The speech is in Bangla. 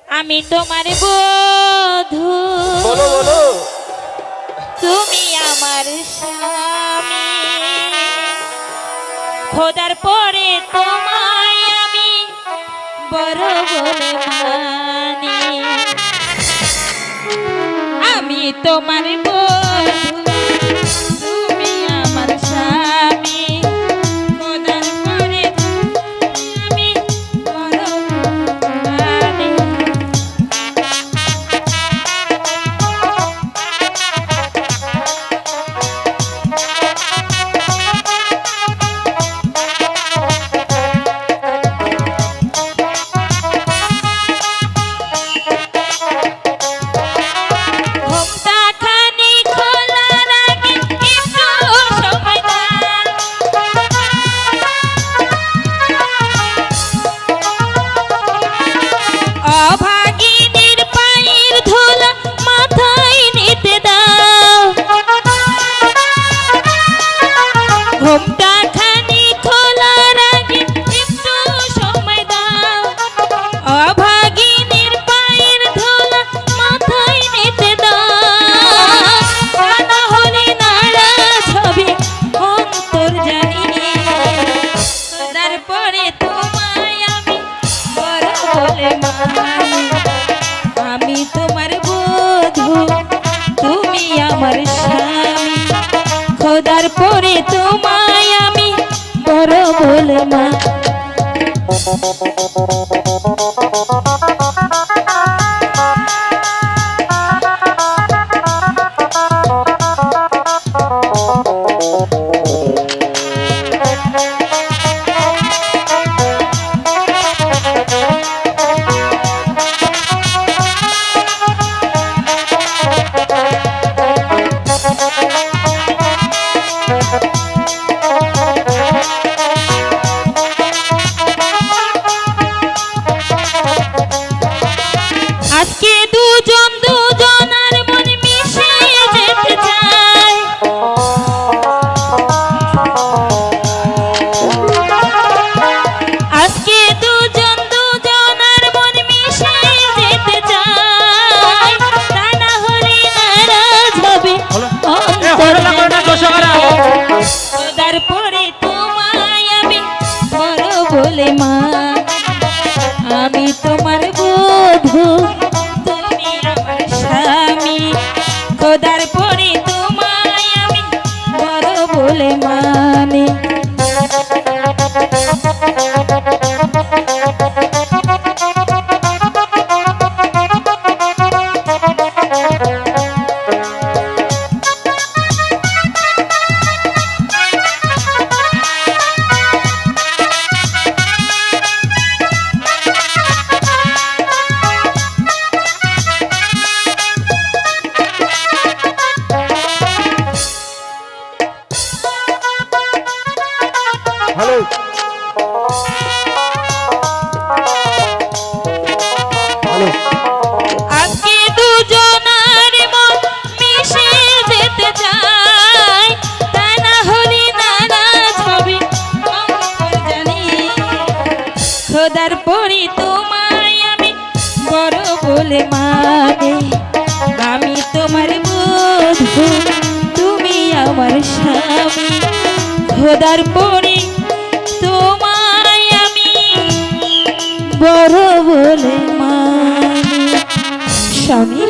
আমি তোমার বধূ, বলো বলো। তুমি আমার স্বামী, খোদার পরে তোমায় আমি বড় বলে মানি। আমি তোমার বধূ, তুমি আমার স্বামী, খোদার পরে আমি বড় মানি। অভাগিনীর পায়ের ধুলা মাথায় নিতে দাও, ঘুমটা খানি খোলার আগে একটু সময় দাও। অভাগিনীর পায়ের ধুলা মাথায় নিতে দাও, না হলে নারাজ হবে অন্তর জানি। তারপরে তোমায় আমি বড় বলে মানি। আমি তোমার বধূ, তুমি আমার স্বামী, খোদার পরে তোমায় আমি বড় বলে মানি। আজকে দুজন দুজনার মন মিশে যেতে চায়, আজকে দুজন দুজনার মন মিশে যেতে চায়, তা না হলে নারাজ হবে তারপরে তোমায় আমি বড় বলে মা। আমি তোমার বধূ, তুমি আমার স্বামী, খোদার পরে তোমায় আমি বড় বলে মানি। Hello hello. আজকে দুজনার মন মিশে যেতে চায়, তা না হলে নারাজ হবে অন্তর জানি। খোদার পরে তোমায় আমি বড় বলে মানি। আমি তোমার বধূ, তুমি আমার স্বামী, খোদার পরে তোমায় আমি বড় বলে মানি। স্বামী।